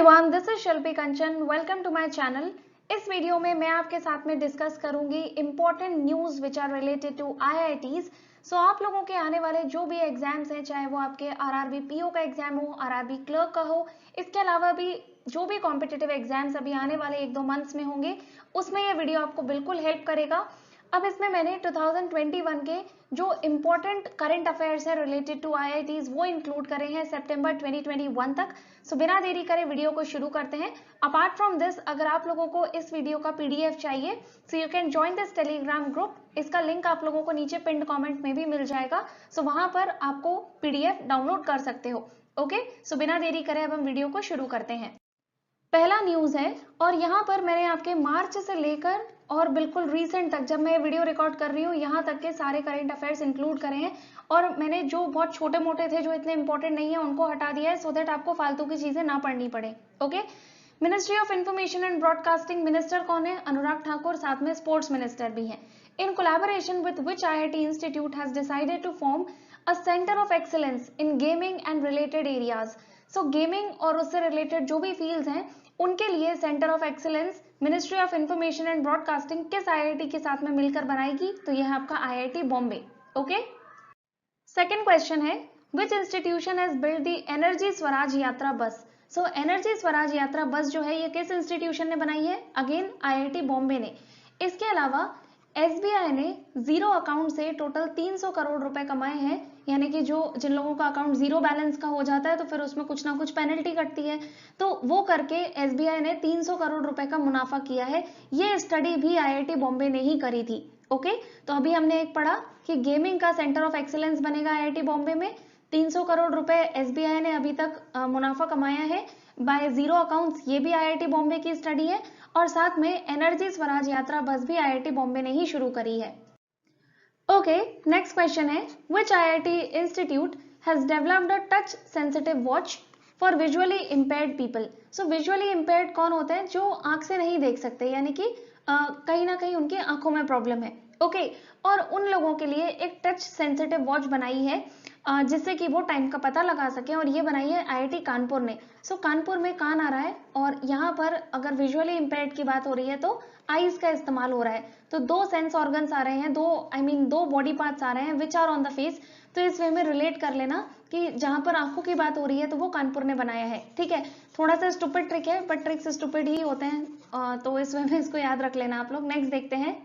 Everyone, this is Shilpi Kanchan. Welcome to my channel. इस video में मैं आपके साथ में डिस्कस करूंगी important news which are related to IITs. So आप लोगों के आने वाले जो भी एग्जाम्स हैं, चाहे वो आपके आरआरबी पीओ का एग्जाम हो, आरआरबी क्लर्क का हो, इसके अलावा भी जो भी कॉम्पिटिटिव एग्जाम्स अभी आने वाले 1-2 मंथ्स में होंगे, उसमें ये वीडियो आपको बिल्कुल हेल्प करेगा। अब इसमें मैंने 2021 के जो इम्पोर्टेंट करंट अफेयर्स है रिलेटेड टू आईआईटीज वो इंक्लूड करे हैं सितंबर 2021 तक। सो बिना देरी करे वीडियो को शुरू करते हैं। अपार्ट फ्रॉम दिस, अगर आप लोगों को इस वीडियो का पीडीएफ चाहिए, so you can join this Telegram group. इसका लिंक आप लोगों को नीचे पिन्ड कमेंट में भी मिल जाएगा। सो वहां पर आपको पीडीएफ डाउनलोड कर सकते हो। ओके, सो बिना देरी करे अब हम वीडियो को शुरू करते हैं। पहला न्यूज है, और यहाँ पर मैंने आपके मार्च से लेकर और बिल्कुल रीसेंट तक, जब मैं वीडियो रिकॉर्ड कर रही हूँ, यहाँ तक के सारे करंट अफेयर्स इंक्लूड करे हैं। और मैंने जो बहुत छोटे मोटे थे, जो इतने इंपॉर्टेंट नहीं है, उनको हटा दिया है सो दैट आपको फालतू की चीजें ना पढ़नी पड़े। Okay, ministry of information and broadcasting minister कौन है? अनुराग ठाकुर, साथ में स्पोर्ट्स मिनिस्टर भी हैं। In collaboration with which IIT institute has decided to form a centre of excellence in gaming and related areas. So gaming और उससे रिलेटेड जो भी फील्ड्स हैं, उनके लिए centre of excellence ministry of information and broadcasting किस IIT के साथ में मिलकर बनाएगी? तो यह है आपका IIT Bombay. Okay, second question है, which institution has build the energy Swaraj Yatra bus. So energy Swaraj Yatra बस जो है, ये किस इंस्टीट्यूशन ने बनाई है? अगेन आईआईटी बॉम्बे ने। इसके अलावा एसबीआई ने जीरो अकाउंट से टोटल 300 करोड़ रुपए कमाए हैं। यानी कि जिन लोगों का अकाउंट जीरो बैलेंस का हो जाता है तो फिर उसमें कुछ ना कुछ पेनल्टी कटती है, तो वो करके एसबीआई ने 300 करोड़ रुपए का मुनाफा किया है। ये स्टडी भी आईआईटी बॉम्बे ने ही करी थी। ओके, तो अभी हमने एक पढ़ा कि गेमिंग का सेंटर ऑफ एक्सीलेंस बनेगा आईआईटी बॉम्बे में। 300 करोड़ रुपए एसबीआई ने अभी तक मुनाफा कमाया है बाय जीरो अकाउंट्स, ये भी आईआईटी बॉम्बे की स्टडी है। और साथ में एनर्जी स्वराज यात्रा बस भी आईआईटी बॉम्बे ने ही शुरू करी है। ओके, नेक्स्ट क्वेश्चन है, which IIT institute has developed a touch sensitive watch for visually impaired people. So visually impaired कौन होते हैं? जो आंख से नहीं देख सकते, यानी कि कहीं ना कहीं उनकी आंखों में प्रॉब्लम है। ओके, और उन लोगों के लिए एक टच सेंसिटिव वॉच बनाई है जिससे कि वो टाइम का पता लगा सके, और ये बनाई है आईआईटी कानपुर ने। सो कानपुर में कान आ रहा है, और यहाँ पर अगर विजुअली इम्पेयर्ड की बात हो रही है तो आईज का इस्तेमाल हो रहा है। तो दो सेंस ऑर्गन्स आ रहे हैं, दो बॉडी पार्ट्स आ रहे हैं which are on the phase. तो इस वे में रिलेट कर लेना कि जहां पर आंखों की बात हो रही है तो वो कानपुर ने बनाया है। ठीक है, थोड़ा सा स्टूपिड ट्रिक है, बट ट्रिक्स स्टूपिड ही होते हैं, तो इस वे में इसको याद रख लेना आप लोग। नेक्स्ट देखते हैं,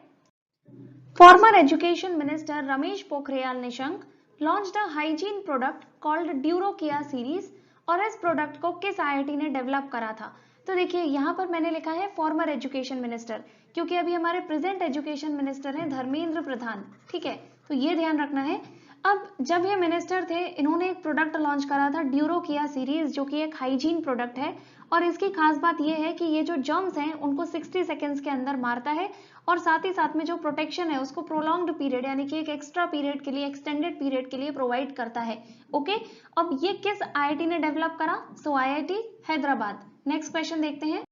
farmer education minister Ramesh Pokhriyal Nishank launched a hygiene product called Duro किया सीरीज। और इस प्रोडक्ट को किस आईआईटी ने डेवलप करा था? तो देखिए, यहाँ पर मैंने लिखा है फॉर्मर एजुकेशन मिनिस्टर, क्योंकि अभी हमारे प्रेजेंट एजुकेशन मिनिस्टर हैं धर्मेंद्र प्रधान। ठीक है, तो ये ध्यान रखना है। अब जब ये मिनिस्टर थे, इन्होंने एक प्रोडक्ट लॉन्च करा था ड्यूरो किया सीरीज, जो कि एक हाइजीन प्रोडक्ट है। और इसकी खास बात यह है कि ये जो जर्म्स हैं उनको 60 सेकेंड्स के अंदर मारता है, और साथ ही साथ में जो प्रोटेक्शन है उसको प्रोलॉन्ग्ड पीरियड, यानी कि एक एक्स्ट्रा पीरियड के लिए, एक्सटेंडेड पीरियड के लिए प्रोवाइड करता है। ओके, अब ये किस आईआईटी ने डेवलप करा? सो आईआईटी हैदराबाद। नेक्स्ट क्वेश्चन देखते हैं।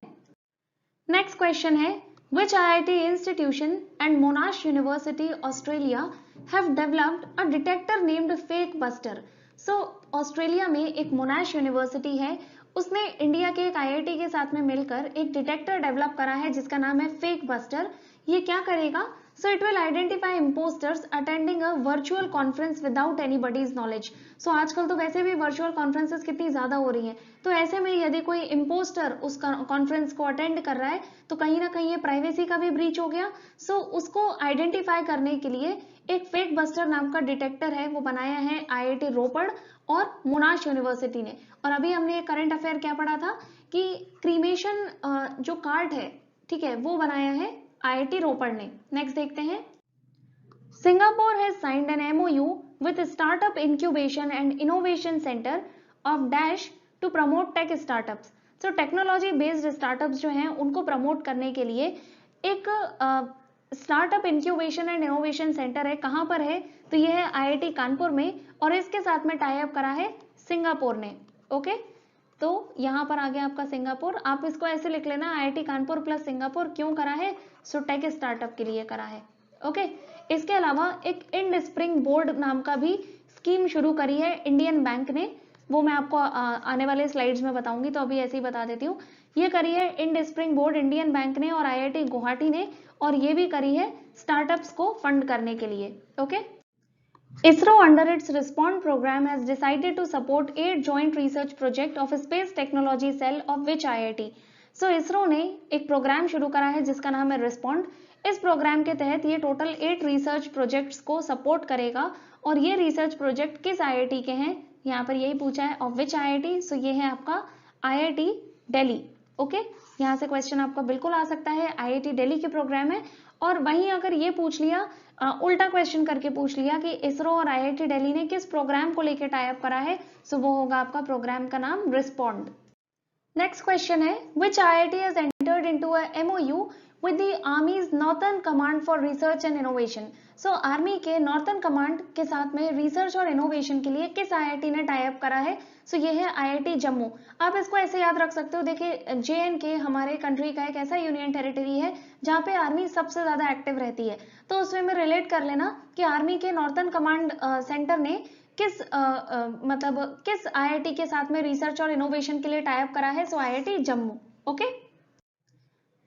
नेक्स्ट क्वेश्चन है, which IIT institution and मोनाश university Australia have developed a detector named fake buster. So Australia में एक मोनाश यूनिवर्सिटी है, उसने इंडिया के एक आईआईटी के साथ में मिलकर एक डिटेक्टर डेवलप करा है जिसका नाम है फेक बस्टर। ये क्या करेगा? So it will identify imposters attending a virtual conference without anybody's knowledge. So आजकल तो वैसे भी वर्चुअल कॉन्फ्रेंसेस कितनी ज्यादा हो रही हैं, तो ऐसे में यदि कोई इम्पोस्टर उस कॉन्फ्रेंस को अटेंड कर रहा है तो कहीं ना कहीं ये प्राइवेसी का भी ब्रीच हो गया। सो उसको आइडेंटिफाई करने के लिए एक फेक बस्टर नाम का डिटेक्टर है, वो बनाया है आईआईटी रोपड़ और मोनाश यूनिवर्सिटी ने। और अभी हमने एक करंट अफेयर क्या पढ़ा था कि क्रीमेशन जो कार्ड है, ठीक है, वो बनाया है आईआईटी रोपड़ ने। नेक्स्ट देखते हैं, Singapore has signed an MOU with startup incubation and innovation centre of dash to promote tech startups. So technology based startups जो हैं उनको प्रमोट करने के लिए एक startup incubation and innovation centre है। कहां पर है? तो ये है आईआईटी कानपुर में, और इसके साथ में टाई अप करा है सिंगापुर ने। ओके, तो यहाँ पर आ गया आपका सिंगापुर। आप इसको ऐसे लिख लेना, आईआईटी कानपुर प्लस सिंगापुर। क्यों करा है? सो टेक स्टार्टअप के लिए करा है। ओके, इसके अलावा एक इंड स्प्रिंग बोर्ड नाम का भी स्कीम शुरू करी है इंडियन बैंक ने। वो मैं आपको आने वाले स्लाइड्स में बताऊंगी, तो अभी ऐसे ही बता देती हूँ। ये करी है इंड स्प्रिंग बोर्ड, इंडियन बैंक ने और IIT गुवाहाटी ने, और ये भी करी है स्टार्टअप्स को फंड करने के लिए। Okay, ISRO under its Respond program has decided to support 8 joint research project of a space technology cell of which IIT। So ISRO ने एक प्रोग्राम शुरू करा है जिसका नाम है Respond। इस प्रोग्राम के तहत ये टोटल 8 रिसर्च प्रोजेक्ट्स को सपोर्ट करेगा, और ये रिसर्च प्रोजेक्ट किस IIT के हैं, यहाँ पर यही पूछा है of which IIT। सो ये है आपका IIT दिल्ली। ओके, यहाँ से क्वेश्चन आपका बिल्कुल आ सकता है, IIT दिल्ली के प्रोग्राम है। और वहीं अगर ये पूछ लिया, उल्टा क्वेश्चन करके पूछ लिया कि इसरो और IIT दिल्ली ने किस प्रोग्राम को लेकर टाई अप करा है, सो वो होगा आपका प्रोग्राम का नाम रिस्पॉन्ड। नेक्स्ट क्वेश्चन है, which IIT has entered into a MOU with the Army's Northern Command for Research and Innovation। So army के नॉर्थन कमांड के साथ में रिसर्च और इनोवेशन के लिए किस IIT ने टाई अप करा है, सो ये है IIT जम्मू। आप इसको ऐसे याद रख सकते हो, देखिए JNK हमारे कंट्री का एक ऐसा यूनियन टेरिटरी है जहाँ पे आर्मी सबसे ज्यादा एक्टिव रहती है, तो उसमें में रिलेट कर लेना कि आर्मी के नॉर्थन कमांड सेंटर ने किस मतलब किस IIT के साथ में रिसर्च और इनोवेशन के लिए टाई अप करा है, सो IIT Jammu. Okay,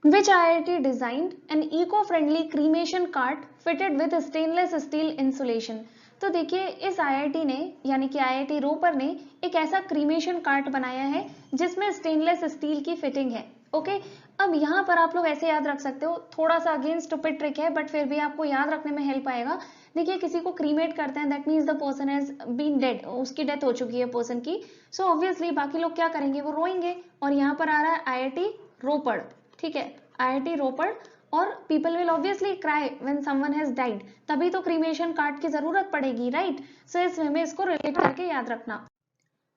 Which IIT designed an eco-friendly cremation cart fitted with stainless steel insulation। तो देखिए इस IIT ने यानी कि IIT रोपर ने एक ऐसा क्रीमेशन कार्ट बनाया है जिसमें स्टेनलेस स्टील की फिटिंग है। ओके, अब यहाँ पर आप लोग ऐसे याद रख सकते हो, थोड़ा सा अगेन स्टूपिड ट्रिक है बट फिर भी आपको याद रखने में हेल्प आएगा। देखिए किसी को क्रीमेट करते हैं, that means the person has been dead, उसकी डेथ हो चुकी है पर्सन की। सो ऑब्वियसली बाकी लोग क्या करेंगे, वो रोएंगे, और यहाँ पर आ रहा है IIT रोपड़। ठीक है, IIT रोपड़, और people will obviously cry when someone has died, तभी तो क्रीमेशन कार्ड की जरूरत पड़ेगी, राइट। सो इस वे में इसको रिलेट करके याद रखना।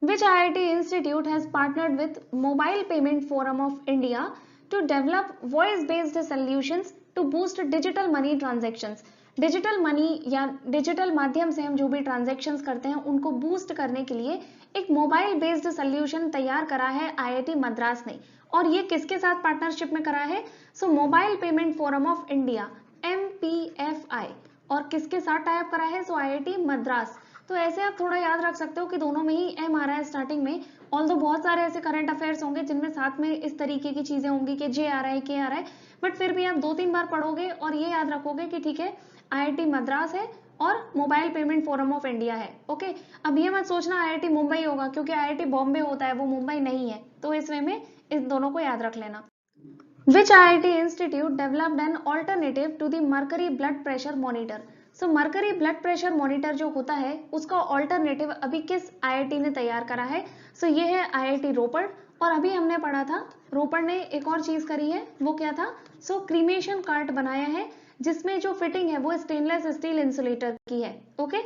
Which IIT institute has partnered with Mobile Payment Forum of India to develop voice-based solutions to boost digital money transactions। Digital money या डिजिटल माध्यम से हम जो भी ट्रांजेक्शन्स करते हैं उनको बूस्ट करने के लिए एक मोबाइल बेस्ड सोल्यूशन तैयार करा है IIT मद्रास ने, और ये किसके साथ पार्टनरशिप में करा है, so mobile payment forum of India MPFI, और किसके साथ टाई अप करा है, सो IIT मद्रास। तो ऐसे आप थोड़ा याद रख सकते हो कि दोनों में ही M आ रहा है स्टार्टिंग में, ऑल्दो बहुत सारे ऐसे करंट अफेयर्स होंगे जिनमें साथ में इस तरीके की चीजें होंगी कि J आ रहा है, K आ रहा है, बट फिर भी आप 2-3 बार पढ़ोगे और ये याद रखोगे कि ठीक है IIT मद्रास है और mobile payment forum of India है। ओके, अब ये मत सोचना IIT मुंबई होगा, क्योंकि IIT बॉम्बे होता है, वो मुंबई नहीं है, तो इस वे में इस दोनों को याद रख लेना। Which IIT institute developed an alternative to the mercury blood pressure monitor। So mercury blood pressure monitor जो होता है उसका ऑल्टरनेटिव अभी किस IIT ने तैयार करा है, सो ये है IIT रोपड़। और अभी हमने पढ़ा था रोपड़ ने एक और चीज करी है, वो क्या था, सो क्रीमेशन कार्ट बनाया है जिसमें जो फिटिंग है वो स्टेनलेस स्टील इंसुलेटर की है। ओके,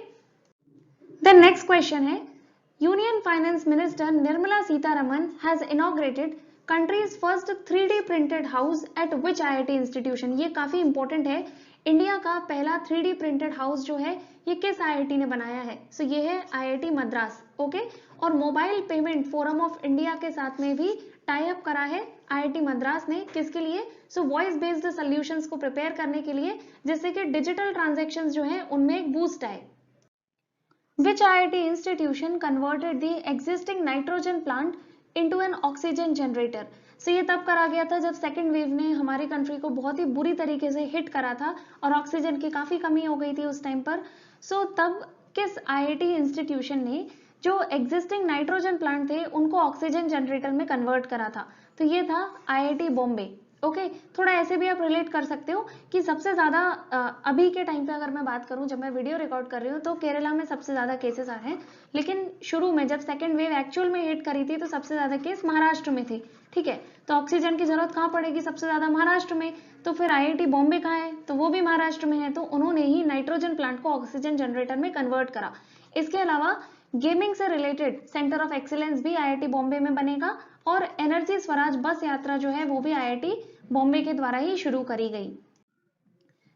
देन नेक्स्ट क्वेश्चन है, union finance minister Nirmala Sitharaman has inaugurated countries first 3D printed house at which IIT institution. ये काफी इंपॉर्टेंट है, इंडिया का पहला 3D प्रिंटेड हाउस जो है ये किस IIT ने बनाया है, सो ये है IIT मद्रास। ओके, और mobile payment forum of India के साथ में भी टाई अप करा है IIT मद्रास ने, किसके लिए, सो वॉइस बेस्ड सॉल्यूशंस को प्रिपेयर करने के लिए, जिससे कि डिजिटल ट्रांजैक्शंस जो है उनमें एक बूस्ट आए। Which IIT institution converted the existing nitrogen plant into an oxygen generator। सो ये तब करा गया था जब सेकेंड वेव ने हमारी कंट्री को बहुत ही बुरी तरीके से हिट करा था और ऑक्सीजन की काफी कमी हो गई थी उस टाइम पर। सो तब किस IIT इंस्टीट्यूशन ने जो एग्जिस्टिंग नाइट्रोजन प्लांट थे उनको ऑक्सीजन जनरेटर में कन्वर्ट करा था, तो ये था IIT बॉम्बे। ओके, थोड़ा ऐसे भी आप रिलेट कर सकते हो कि सबसे ज्यादा अभी के टाइम पे अगर मैं बात करूं, जब मैं वीडियो रिकॉर्ड कर रही हूँ तो केरला में सबसे ज्यादा केसेस आ रहे हैं, लेकिन शुरू में जब सेकेंड वेव एक्चुअल में हिट करी थी तो सबसे ज्यादा केस महाराष्ट्र में थे। ठीक है, तो ऑक्सीजन की जरूरत कहाँ पड़ेगी, सबसे ज्यादा महाराष्ट्र में, तो फिर IIT बॉम्बे कहाँ है, तो वो भी महाराष्ट्र में है, तो उन्होंने ही नाइट्रोजन प्लांट को ऑक्सीजन जनरेटर में कन्वर्ट करा। इसके अलावा गेमिंग से रिलेटेड सेंटर ऑफ एक्सीलेंस भी IIT बॉम्बे में बनेगा, और एनर्जी स्वराज बस यात्रा जो है वो भी IIT बॉम्बे के द्वारा ही शुरू करी गई।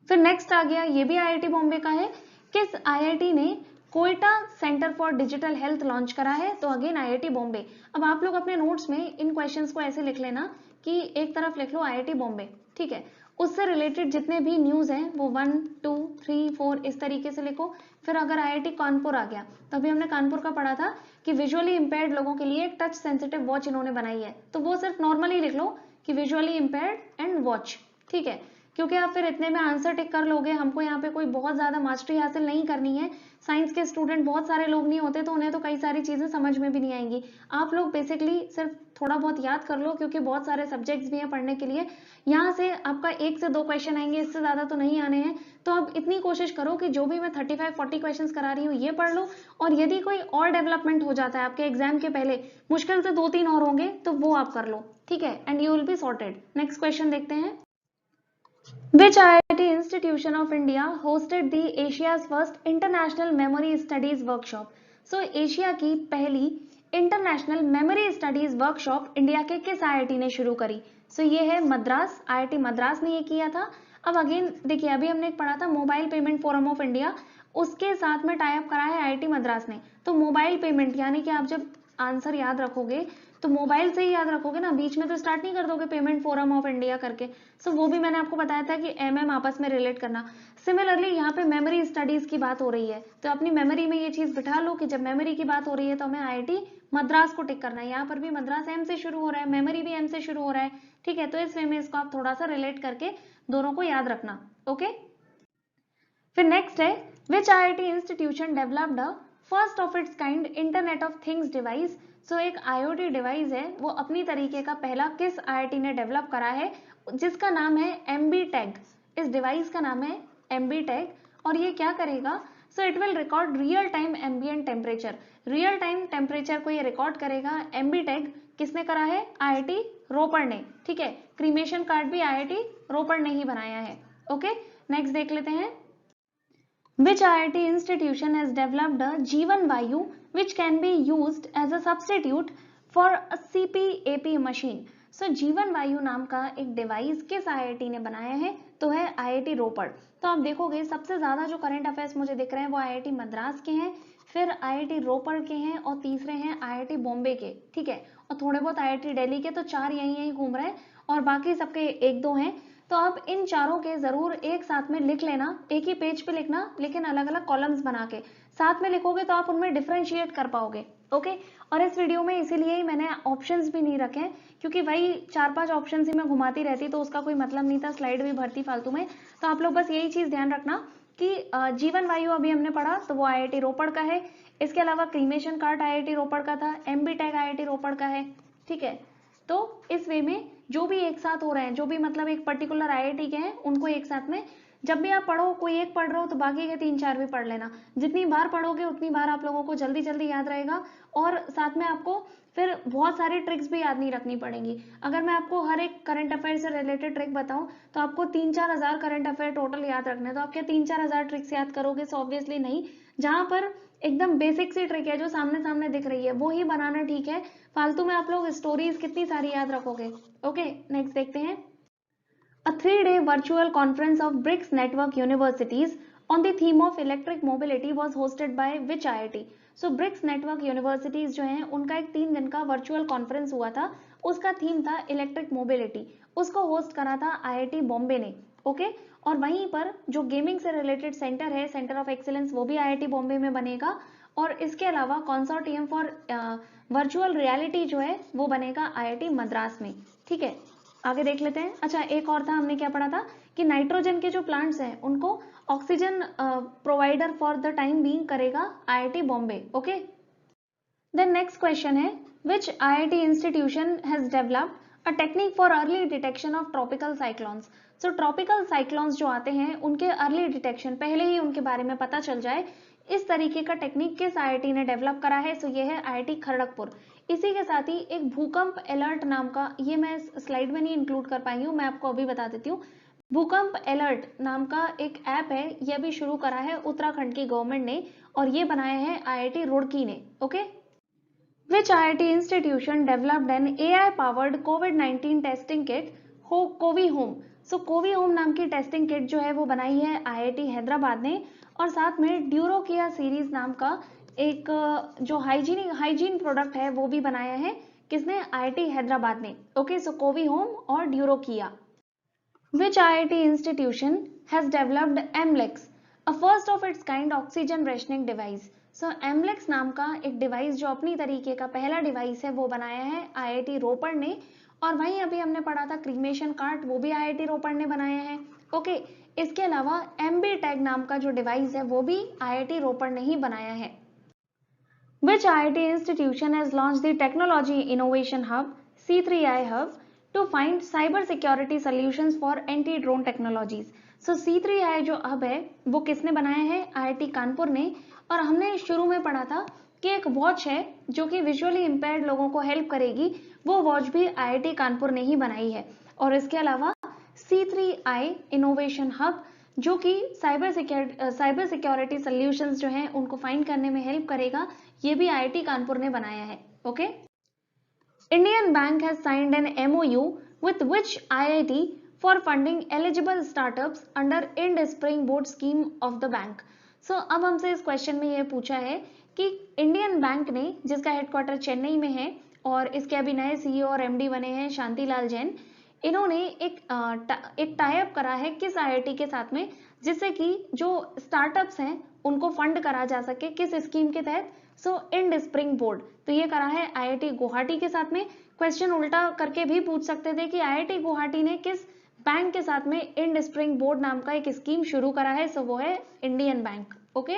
फिर नेक्स्ट आ गया, ये भी IIT बॉम्बे का है, किस IIT ने Quetta centre for digital health launch करा है, तो अगेन IIT बॉम्बे। अब आप लोग अपने नोट्स में इन क्वेश्चंस को ऐसे लिख लेना कि एक तरफ लिख लो IIT बॉम्बे, ठीक है, उससे रिलेटेड जितने भी न्यूज हैं वो 1 2 3 4 इस तरीके से लिखो। फिर अगर आईआईटी कानपुर आ गया तो अभी हमने कानपुर का पढ़ा था कि विजुअली इंपेयर्ड लोगों के लिए एक टच सेंसिटिव वॉच इन्होंने बनाई है, तो वो सिर्फ नॉर्मली लिख लो कि विजुअली इंपेयर्ड एंड वॉच, ठीक है, क्योंकि आप फिर इतने में आंसर टिक कर लोगे। हमको यहाँ पे कोई बहुत ज्यादा मास्टरी हासिल नहीं करनी है। साइंस के स्टूडेंट बहुत सारे लोग नहीं होते, तो उन्हें तो कई सारी चीजें समझ में भी नहीं आएंगी। आप लोग बेसिकली सिर्फ थोड़ा बहुत याद कर लो, क्योंकि बहुत सारे सब्जेक्ट्स भी हैं पढ़ने के लिए। यहाँ से आपका 1 से 2 क्वेश्चन आएंगे, इससे ज्यादा तो नहीं आने हैं। तो अब इतनी कोशिश करो कि जो भी मैं 35-40 क्वेश्चंस करा रही हूँ ये पढ़ लो, और यदि कोई और डेवलपमेंट हो जाता है आपके एग्जाम के पहले, मुश्किल से 2-3 और होंगे, तो वो आप कर लो, ठीक है, and you will be sorted. Next question देखते हैं। Which IIT institution of India hosted the Asia's first international memory studies workshop? So Asia की पहली international memory studies workshop India के किस आईआईटी ने शुरू करी? सो ये है मद्रास, आईआईटी मद्रास ने ये किया था। अब अगेन देखिए, अभी हमने एक पढ़ा था mobile payment forum of India, उसके साथ में टाई अप करा है आईआईटी मद्रास ने। तो मोबाइल पेमेंट यानी कि आप जब आंसर याद रखोगे तो मोबाइल से ही याद रखोगे ना, बीच में तो स्टार्ट नहीं कर दोगे पेमेंट फोरम ऑफ इंडिया करके। सो वो भी मैंने आपको बताया था कि एमएम आपस में रिलेट करना। सिमिलरली यहाँ पे मेमोरी स्टडीज की बात हो रही है, तो अपनी मेमोरी में ये चीज बिठा लो कि जब मेमोरी की बात हो रही है तो हमें आईआईटी मद्रास को टिक करना है। यहाँ पर भी मद्रास एम से शुरू हो रहा है, मेमोरी भी एम से शुरू हो रहा है, ठीक है, तो इस वे में इसको आप थोड़ा सा रिलेट करके दोनों को याद रखना। ओके, फिर नेक्स्ट है which IIT institution developed a first of its kind internet of things device? So एक आईओटी डिवाइस है, वो अपनी तरीके का पहला किस आईआईटी ने डेवलप करा है, जिसका नाम है एमबी टैग। इस डिवाइस का नाम है एमबी टैग, और ये क्या करेगा? So it will record real time ambient temperature, real time temperature को ये रिकॉर्ड करेगा। एमबी टैग किसने करा है? आईआईटी रोपड़ ने, ठीक है, क्रीमेशन कार्ड भी आईआईटी रोपड़ ने ही बनाया है। ओके, नेक्स्ट देख लेते हैं। Which IIT institution has developed a Jeevan Vayu which can be used as a substitute for a CPAP machine? So जीवन वायु नाम का एक डिवाइस किस आईआईटी ने बनाया है? तो है आईआईटी रोपड़। तो आप देखोगे सबसे ज्यादा जो करंट अफेयर्स मुझे दिख रहे हैं वो आईआईटी मद्रास के हैं, फिर आईआईटी रोपड़ के हैं, और तीसरे हैं आईआईटी बॉम्बे के, ठीक है, और थोड़े बहुत आईआईटी दिल्ली के। तो 4 यहीं घूम रहे हैं, और बाकी सबके 1-2 हैं। तो आप इन चारों के जरूर एक साथ में लिख लेना, एक ही पेज पे लिखना, लेकिन अलग अलग कॉलम्स बना के साथ में लिखोगे तो आप उनमें डिफरेंशिएट कर पाओगे। ओके, और इस वीडियो में इसीलिए ही मैंने ऑप्शंस भी नहीं रखे, क्योंकि वही 4-5 ऑप्शन ही मैं घुमाती रहती तो उसका कोई मतलब नहीं था, स्लाइड भी भरती फालतू में। तो आप लोग बस यही चीज ध्यान रखना कि जीवन वायु अभी हमने पढ़ा तो वो आईआईटी रोपड़ का है। इसके अलावा क्रीमेशन कार्ट आईआईटी रोपड़ का था, एमबी टैग आईआईटी रोपड़ का है, ठीक है। तो इस वे में जो भी एक साथ हो रहे हैं, जो भी मतलब एक पर्टिकुलर आईआईटी के हैं, उनको एक साथ में जब भी आप पढ़ो, कोई एक पढ़ रहे हो तो बाकी के 3-4 भी पढ़ लेना। जितनी बार पढ़ोगे उतनी बार आप लोगों को जल्दी जल्दी याद रहेगा, और साथ में आपको फिर बहुत सारी ट्रिक्स भी याद नहीं रखनी पड़ेंगी। अगर मैं आपको हर एक करंट अफेयर से रिलेटेड ट्रिक बताऊं तो आपको 3-4 हजार करंट अफेयर टोटल याद रखने, तो आप क्या 3-4 हजार ट्रिक्स याद करोगे? सो ऑब्वियसली नहीं। जहां पर एकदम बेसिक सी ट्रिक है जो सामने सामने दिख रही है वो ही बनाना ठीक है, फालतू में आप लोग स्टोरीज कितनी सारी याद रखोगे। ओके, नेक्स्ट देखते हैं। A 3-day virtual conference of BRICS network universities on the theme of electric mobility was hosted by which IIT? So BRICS network universities जो हैं उनका एक 3 दिन का वर्चुअल कॉन्फ्रेंस हुआ था, उसका थीम था इलेक्ट्रिक मोबिलिटी, उसको होस्ट करा था आईआईटी बॉम्बे ने। ओके, और वहीं पर जो गेमिंग से रिलेटेड सेंटर है, सेंटर ऑफ एक्सीलेंस, वो भी आईआईटी बॉम्बे में बनेगा, और इसके अलावा कंसोर्टियम फॉर वर्चुअल रियलिटी जो है वो बनेगा आईआईटी मद्रास में, ठीक है। आगे देख लेते हैं। अच्छा, एक और था, हमने क्या पढ़ा था कि नाइट्रोजन के जो प्लांट्स हैं उनको oxygen provider for the time being करेगा IIT Bombay. Okay, then next question है which IIT institution has developed a technique for early detection of tropical cyclones? So tropical cyclones जो आते हैं उनके अर्ली डिटेक्शन, पहले ही उनके बारे में पता चल जाए, इस तरीके का टेक्निक किस आईआईटी ने डेवलप करा है? सो ये है आईआईटी खड़गपुर। इसी के साथ ही एक भूकंप अलर्ट नाम का, ये मैं स्लाइड में नहीं इंक्लूड कर पाई हूँ, मैं आपको अभी बता देती हूँ। भूकंप अलर्ट नाम का एक ऐप है, यह भी शुरू करा है उत्तराखंड की गवर्नमेंट ने, और ये बनाया है आईआईटी रुड़की ने। ओके, विच IIT institution developed N AI powered कोविड-19 टेस्टिंग किट कोवी होम? सो कोवी होम नाम की टेस्टिंग किट जो है वो बनाई है आईआईटी हैदराबाद ने, और साथ में ड्यूरोकिया सीरीज नाम का एक जो हाइजीन प्रोडक्ट है वो भी बनाया है, किसने? आईआईटी हैदराबाद ने। ओके, सो कोवी होम और ड्यूरोकिया। Which IIT institution has developed MLEX, a first of its kind oxygen rationing device? So MLEX नाम का एक डिवाइस जो अपनी तरीके का पहला डिवाइस है वो बनाया है IIT रोपड़ ने, और वहीं अभी हमने पढ़ा था क्रीमेशन कार्ट, वो भी IIT रोपड़ ने बनाया है। ओके, इसके अलावा MB टैग नाम का जो डिवाइस है वो भी IIT रोपड़ ने ही बनाया है। Which IIT institution has launched the Technology Innovation Hub C3I Hub to find cyber security solutions for anti-drone technologies? So C3I जो हब है वो किसने बनाया है? IIT कानपुर ने। और हमने शुरू में पढ़ा था कि एक वॉच है जो कि विजुअली इम्पेयर्ड लोगों को हेल्प करेगी, वो वॉच भी IIT कानपुर ने ही बनाई है। और इसके अलावा C3I इनोवेशन हब जो कि साइबर सिक्योरिटी सॉल्यूशंस जो हैं उनको फाइंड करने में हेल्प करेगा, ये भी IIT कानपुर ने बनाया है। Okay, Indian bank has signed an MOU with which IIT for funding eligible startups under Ind spring board scheme of the bank. So अब हमसे इस क्वेश्चन में ये पूछा है कि इंडियन बैंक ने, जिसका हेडक्वार्टर चेन्नई में है और इसके अभी नए CEO और MD बने हैं शांतिलाल जैन, इन्होंने एक टाई अप करा है किस IIT के साथ में, जिससे कि जो स्टार्टअप्स हैं उनको फंड करा जा सके। किस स्कीम के तहत? सो इंड स्प्रिंग बोर्ड। तो ये करा है IIT गुवाहाटी के साथ में। क्वेश्चन उल्टा करके भी पूछ सकते थे कि IIT गुवाहाटी ने किस बैंक के साथ में इंड स्प्रिंग बोर्ड नाम का एक स्कीम शुरू करा है? सो वो है Indian bank. Okay,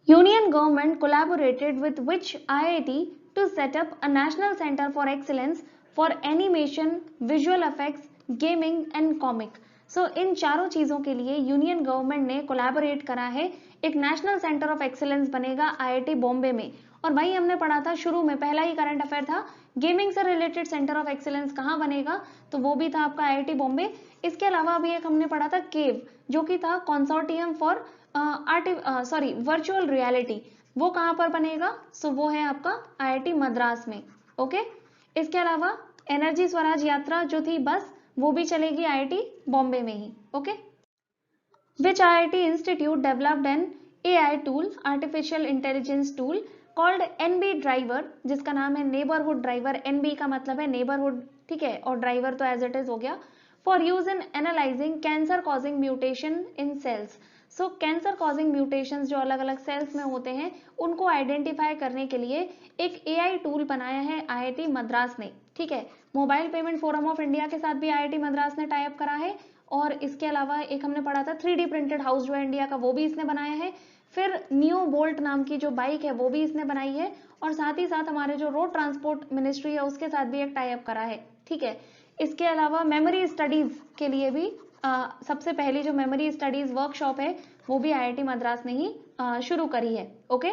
union government collaborated with which IIT to set up a national centre for excellence for animation, visual effects, gaming and comic. So इन चारों चीजों के लिए यूनियन गवर्नमेंट ने कोलैबोरेट करा है, एक नेशनल सेंटर ऑफ एक्सीलेंस बनेगा IIT बॉम्बे में। और वही हमने पढ़ा था शुरू में, पहला ही करंट अफेयर था, गेमिंग से रिलेटेड सेंटर ऑफ एक्सीलेंस कहाँ बनेगा? तो वो भी था आपका IIT बॉम्बे। इसके अलावा अभी एक हमने पढ़ा था केव, जो कि था कंसोर्टियम फॉर वर्चुअल रियलिटी, वो कहाँ पर बनेगा? सो वो है आपका IIT मद्रास में। ओके, इसके अलावा एनर्जी स्वराज यात्रा जो थी बस, वो भी चलेगी IIT बॉम्बे में ही। Okay, which IIT institute developed an AI tool, artificial intelligence tool called NB driver, जिसका नाम है नेबरहुड ड्राइवर। NB का मतलब है नेबरहुड, ठीक है, और ड्राइवर तो एज इट इज हो गया। For use in analysing cancer causing mutation in cells. So cancer causing mutations जो अलग अलग सेल्स में होते हैं उनको आइडेंटिफाई करने के लिए एक AI टूल बनाया है IIT मद्रास ने। ठीक है, mobile payment forum of India के साथ भी IIT मद्रास ने टाई अप करा है। और इसके अलावा एक हमने पढ़ा था 3D प्रिंटेड हाउस जो है इंडिया का, वो भी इसने बनाया है। फिर नियो बोल्ट नाम की जो बाइक है वो भी इसने बनाई है। और साथ ही साथ हमारे जो रोड ट्रांसपोर्ट मिनिस्ट्री है उसके साथ भी एक टाई अप करा है। ठीक है, इसके अलावा मेमोरी स्टडीज के लिए भी सबसे पहली जो मेमोरी स्टडीज वर्कशॉप है वो भी IIT मद्रास ने ही शुरू करी है। Okay,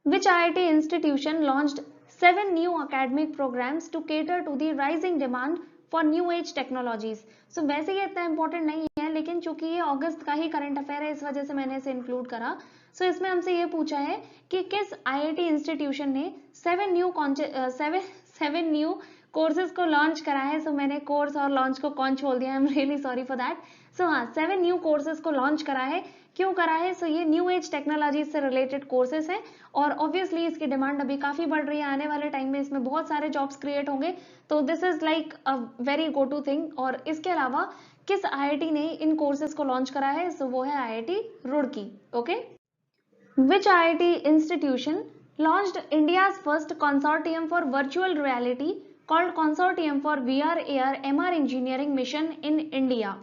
which IIT institution launched 7 new academic programmes to cater to the rising demand for new age technologies. So वैसे ये इतना इंपॉर्टेंट नहीं है, लेकिन चूंकि ये अगस्त का ही करंट अफेयर है इस वजह से मैंने इसे इंक्लूड करा। सो इसमें हमसे ये पूछा है कि किस IIT इंस्टीट्यूशन ने 7 न्यू कोर्सेज को लॉन्च करा है। सो मैंने कोर्स और लॉन्च को कौन छोड़ दिया, I am really sorry for that. So हाँ, 7 न्यू कोर्सेज को लॉन्च करा है। क्यों करा है? सो ये न्यू एज टेक्नोलॉजी से रिलेटेड कोर्सेज हैं और ऑब्वियसली इसकी डिमांड अभी काफी बढ़ रही है। आने वाले टाइम में इसमें बहुत सारे जॉब्स क्रिएट होंगे, तो this is like a very go to thing. और इसके अलावा किस IIT ने इन कोर्सेज को लॉन्च करा है? सो वो है IIT Roorkee. Okay, which IIT institution launched India's first consortium for virtual reality called consortium for VR AR MR engineering mission in India,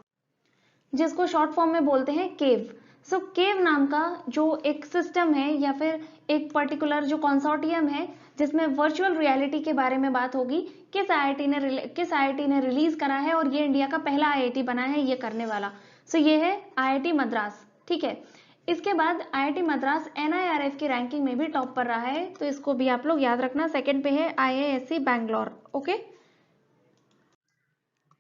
जिसको शॉर्ट फॉर्म में बोलते हैं केव। सो केव नाम का जो एक सिस्टम है या फिर एक पर्टिकुलर जो कंसोर्टियम है जिसमें वर्चुअल रियलिटी के बारे में बात होगी, किस IIT ने रिलीज करा है और ये इंडिया का पहला IIT बना है ये करने वाला। सो ये है IIT मद्रास। ठीक है, इसके बाद IIT मद्रास NIRF की रैंकिंग में भी टॉप पर रहा है, तो इसको भी आप लोग याद रखना। सेकंड पे है IISc Bangalore. Okay,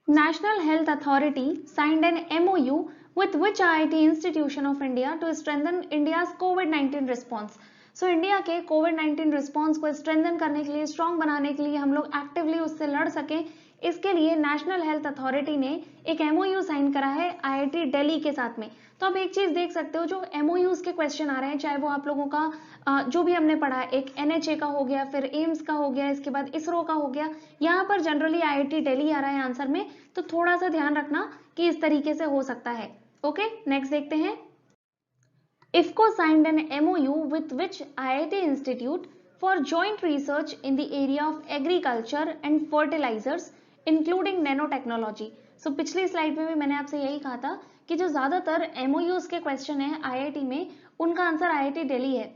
National Health Authority signed an MOU with which IIT institution of India to strengthen India's COVID-19 response. So India के COVID-19 रिस्पॉन्स को स्ट्रेंथन करने के लिए, स्ट्रॉन्ग बनाने के लिए, हम लोग एक्टिवली उससे लड़ सकें, इसके लिए नेशनल हेल्थ अथॉरिटी ने एक MOU साइन करा है IIT दिल्ली के साथ में। तो आप एक चीज देख सकते हो, जो MOUs के क्वेश्चन आ रहे हैं, चाहे वो आप लोगों का जो भी हमने पढ़ा, एक NHA का हो गया, फिर एम्स का हो गया, इसके बाद इसरो का हो गया, यहाँ पर जनरली IIT दिल्ली आ रहा है आंसर में, तो थोड़ा सा ध्यान रखना कि इस तरीके से हो सकता है। ओके, नेक्स्ट देखते हैं। IFFCO signed an MOU with which IIT Institute for joint research in the area of agriculture and fertilizers including nanotechnology। So पिछली स्लाइड में भी मैंने आपसे यही कहा था कि जो ज्यादातर MOUs के क्वेश्चन है IIT में, उनका आंसर IIT दिल्ली है।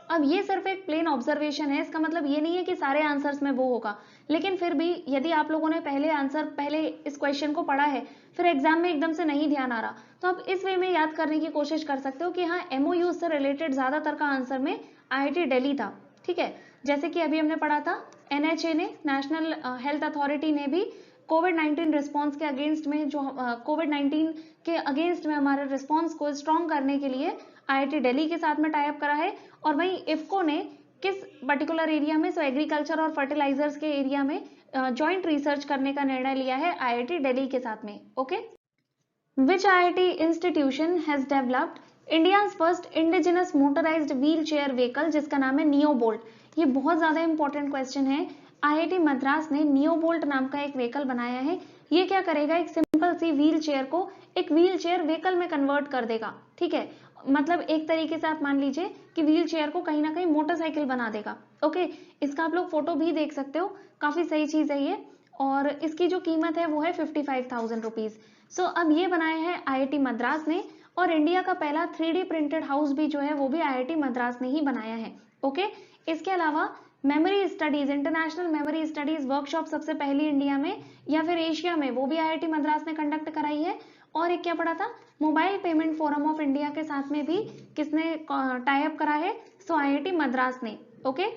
अब ये सिर्फ एक प्लेन ऑब्जर्वेशन है, इसका मतलब ये नहीं है कि सारे आंसर्स में वो होगा, लेकिन फिर भी यदि आप लोगों ने पहले इस क्वेश्चन को पढ़ा है, फिर एग्जाम में एकदम से नहीं ध्यान आ रहा, तो आप इस वे में याद करने की कोशिश कर सकते हो कि हाँ, MOU से रिलेटेड ज्यादातर का आंसर में IIT दिल्ली था। ठीक है, जैसे कि अभी हमने पढ़ा था, NHA ने, नेशनल हेल्थ अथॉरिटी ने भी कोविड-19 रिस्पॉन्स के अगेंस्ट में, जो कोविड-19 के अगेंस्ट में हमारे रिस्पॉन्स को स्ट्रॉन्ग करने के लिए IIT दिल्ली के साथ में टाई अप करा है। और वहीं IFFCO ने किस पर्टिकुलर एरिया में, सो एग्रीकल्चर और फर्टिलाइजर्स के एरिया में जॉइंट रिसर्च करने का निर्णय लिया है IIT दिल्ली के साथ में। Okay, which IIT institution has developed India's first indigenous motorised wheel chair vehicle, जिसका नाम है नियोबोल्ट। ये बहुत ज्यादा इंपॉर्टेंट क्वेश्चन है। IIT मद्रास ने नियोबोल्ट नाम का एक व्हीकल बनाया है। ये क्या करेगा, एक सिंपल सी व्हील चेयर को एक व्हील चेयर व्हीकल में कन्वर्ट कर देगा। ठीक है, मतलब एक तरीके से आप मान लीजिए कि व्हील चेयर को कहीं ना कहीं मोटरसाइकिल बना देगा। ओके, इसका आप लोग फोटो भी देख सकते हो, काफी सही चीज है ये, और इसकी जो कीमत है वो है 55,000 रुपीज। सो अब ये बनाया है IIT मद्रास ने, और इंडिया का पहला 3D प्रिंटेड हाउस भी जो है वो भी IIT मद्रास ने ही बनाया है। ओके, इसके अलावा memory studies, international memory studies workshop सबसे पहली इंडिया में या फिर एशिया में, वो भी IIT मद्रास ने कंडक्ट कराई है। और एक क्या पढ़ा था, mobile payment forum of India के साथ में भी किसने टाई अप करा है, सो IIT मद्रास ने। ओके,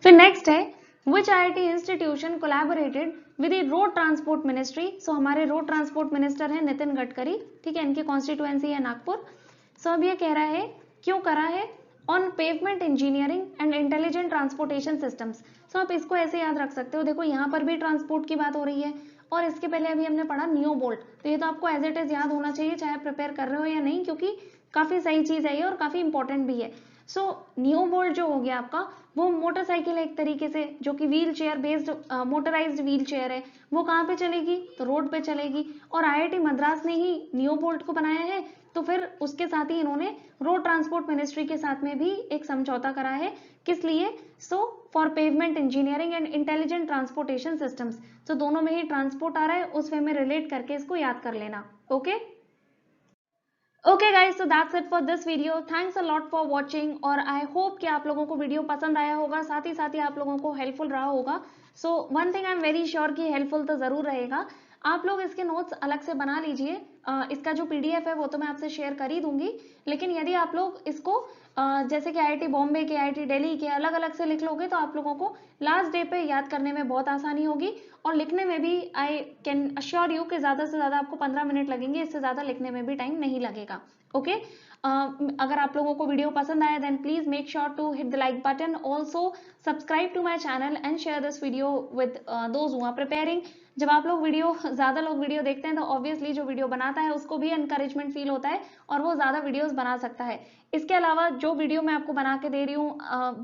फिर नेक्स्ट है, which IIT institution collaborated with the road transport ministry. So हमारे रोड ट्रांसपोर्ट मिनिस्टर है नितिन गडकरी। ठीक है, इनकी कॉन्स्टिट्यूएंसी है नागपुर। सो अब ये कह रहा है क्यों करा है, on pavement engineering and intelligent transportation systems. So आप इसको ऐसे याद रख सकते हो, देखो यहाँ पर भी ट्रांसपोर्ट की बात हो रही है, और इसके पहले अभी हमने पढ़ा नियोबोल्ट, तो ये तो आपको एज इट इज याद होना चाहिए, चाहे प्रिपेयर कर रहे हो या नहीं, क्योंकि काफी सही चीज है ये और काफी इंपॉर्टेंट भी है। सो नियोबोल्ट जो हो गया आपका, वो मोटरसाइकिल है एक तरीके से, जो कि wheel chair based motorised wheel chair है। वो कहाँ पे चलेगी, तो रोड पे चलेगी, और IIT मद्रास ने ही नियोबोल्ट को बनाया है, तो फिर उसके साथ ही इन्होंने रोड ट्रांसपोर्ट मिनिस्ट्री के साथ में भी एक समझौता करा है। किस लिए, so for pavement engineering and intelligent transportation systems. तो दोनों में ही ट्रांसपोर्ट आ रहा है, उस वे में रिलेट करके इसको याद कर लेना। Okay, okay guys, so that's it for this video. Thanks a lot for watching, और आई होप कि आप लोगों को वीडियो पसंद आया होगा, साथ ही आप लोगों को हेल्पफुल रहा होगा। So one thing I am very sure कि हेल्पफुल तो जरूर रहेगा। आप लोग इसके नोट्स अलग से बना लीजिए, इसका जो PDF है वो तो मैं आपसे शेयर कर ही दूंगी, लेकिन यदि आप लोग इसको जैसे कि IIT बॉम्बे के, IIT दिल्ली के अलग अलग से लिख लोगे, तो आप लोगों को लास्ट डे पे याद करने में बहुत आसानी होगी, और लिखने में भी आई कैन अश्योर यू कि ज्यादा से ज्यादा आपको 15 मिनट लगेंगे, इससे ज्यादा लिखने में भी टाइम नहीं लगेगा। ओके, अगर आप लोगों को वीडियो पसंद आया, then please make sure to hit the like button, also subscribe to my channel and share this video with those who are preparing. जब आप लोग ज्यादा लोग वीडियो देखते हैं, तो ऑब्वियसली जो वीडियो बनाता है उसको भी एनकरेजमेंट फील होता है, और वो ज्यादा वीडियोस बना सकता है। इसके अलावा जो वीडियो मैं आपको बना के दे रही हूँ,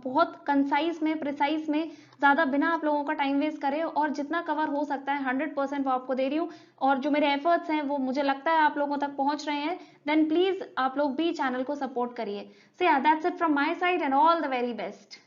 बहुत कंसाइज में, प्रिसाइज में, ज्यादा बिना आप लोगों का टाइम वेस्ट करे, और जितना कवर हो सकता है 100% वो आपको दे रही हूँ, और जो मेरे एफर्ट्स हैं वो मुझे लगता है आप लोगों तक पहुंच रहे हैं, देन प्लीज आप लोग भी चैनल को सपोर्ट करिए। सो या, that's it from my side, and all the very best.